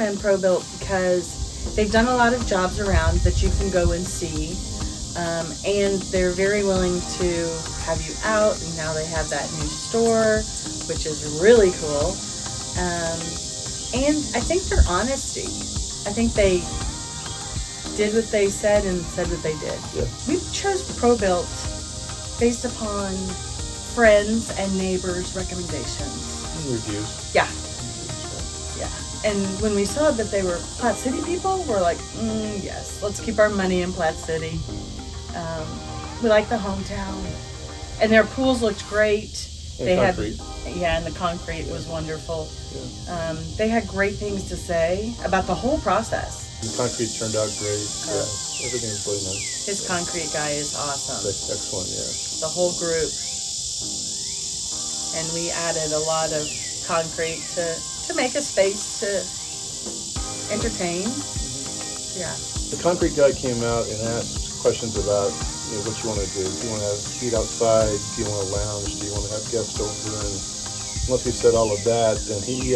recommend Probuilt because they've done a lot of jobs around that you can go and see. And they're very willing to have you out. And now they have that new store, which is really cool. And I think their honesty. I think they did what they said and said what they did. Yeah. We chose Probuilt based upon friends and neighbors' recommendations. And reviews. Yeah. Yeah. And when we saw that they were Platte City people, we're like, yes, let's keep our money in Platte City. We like the hometown. And their pools looked great. And concrete. And the concrete was wonderful. Yeah. They had great things to say about the whole process. The concrete turned out great. Everything was really nice. His concrete guy is awesome. Excellent, yeah. The whole group. And we added a lot of concrete to make a space to entertain. Mm-hmm. Yeah. The concrete guy came out and asked questions about what you want to do. Do you want to have heat outside? Do you want to lounge? Do you want to have guests over? And once we said all of that, then he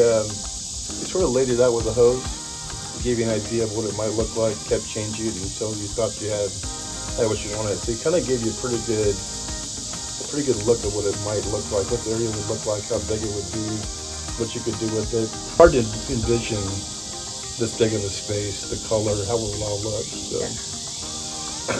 sort of laid it out with a hose. He gave you an idea of what it might look like, kept changing it until you thought you had what you wanted. So he kind of gave you a pretty good look at what it might look like, what the area would look like, how big it would be, what you could do with it. Hard to envision this big of a space, the color, how it will all look. So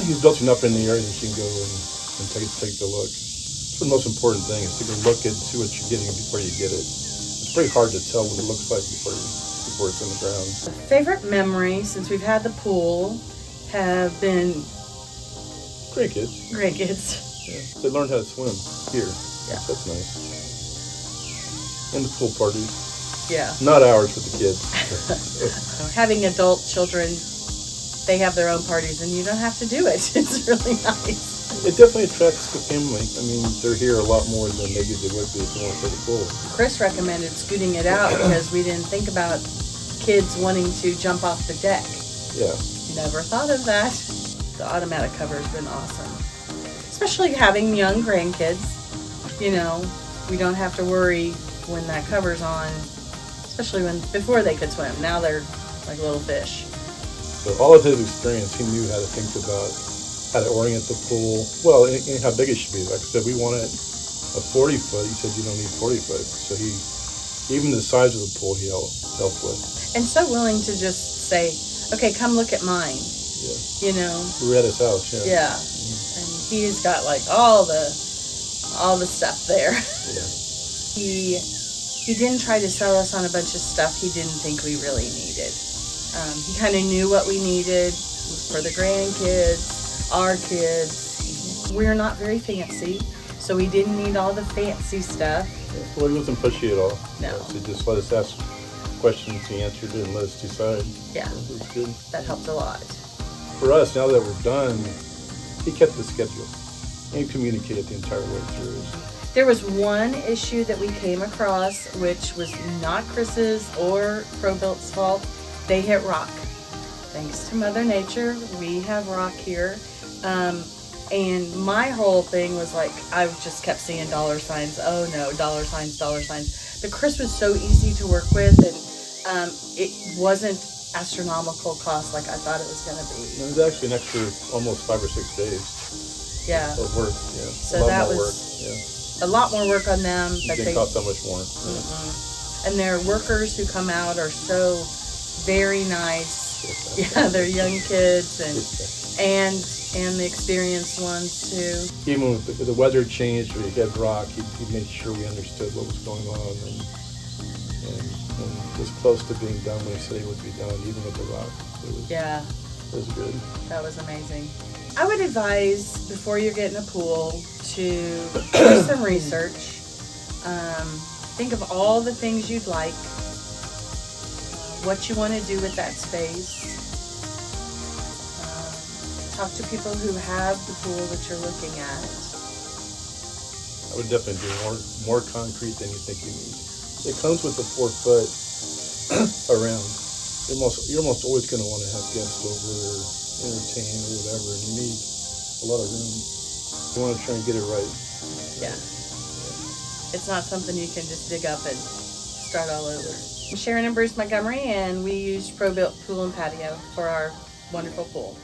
he's built enough in the area that you can go and take the look. That's the most important thing, is to go look and see what you're getting before you get it. It's pretty hard to tell what it looks like before it's in the ground. Favorite memory since we've had the pool have been grandkids. Grandkids. Yeah. They learned how to swim here. Yeah. That's nice. And the pool parties. Yeah. Not ours, but the kids. Having adult children, they have their own parties and you don't have to do it. It's really nice. It definitely attracts the family. I mean, they're here a lot more than maybe they would be if they weren't for the pool. Chris recommended scooting it out because we didn't think about kids wanting to jump off the deck. Yeah. Never thought of that. The automatic cover has been awesome. Especially having young grandkids. We don't have to worry when that cover's on, especially before they could swim. Now they're like little fish. So all of his experience, he knew how to think about how to orient the pool. Well, and how big it should be. Like I said, we wanted a 40-foot. He said you don't need 40-foot. So even the size of the pool, he helped with. And so willing to just say, okay, come look at mine. Yeah. We were at his house, yeah. Yeah. Mm-hmm. And he's got like all the stuff there. Yeah. He didn't try to sell us on a bunch of stuff he didn't think we really needed. He kind of knew what we needed for the grandkids, our kids. We're not very fancy, so we didn't need all the fancy stuff. Yeah. Well, he wasn't pushy at all. No. He just let us ask questions, he answered it, and let us decide. Yeah. So it was good. That helped a lot. For us, now that we're done, he kept the schedule and communicated the entire way through. There was one issue that we came across, which was not Chris's or Probuilt's fault. They hit rock. Thanks to Mother Nature, we have rock here. And my whole thing was like, I just kept seeing dollar signs. Oh no, dollar signs, dollar signs. But Chris was so easy to work with, and it wasn't astronomical cost like I thought it was going to be. It was actually an extra almost 5 or 6 days. Yeah. Of work, yeah. So that was a lot more work on them. It didn't cost that much more. Yeah. And their workers who come out are so very nice. Yeah, they're young kids and the experienced ones too. Even with the weather changed or he had rock, he made sure we understood what was going on and was close to being done when he said he would be done, even with the rock. It was good. That was amazing. I would advise before you're getting a pool to do some research. Think of all the things you'd like, what you want to do with that space. Talk to people who have the pool that you're looking at. I would definitely do more concrete than you think you need. It comes with the 4 foot around. You're almost always going to want to have guests over or entertain or whatever, and you need a lot of room. You want to try and get it right. Yeah. It's not something you can just dig up and start all over. Sharon and Bruce Montgomery, and we use Probuilt Pool and Patio for our wonderful pool.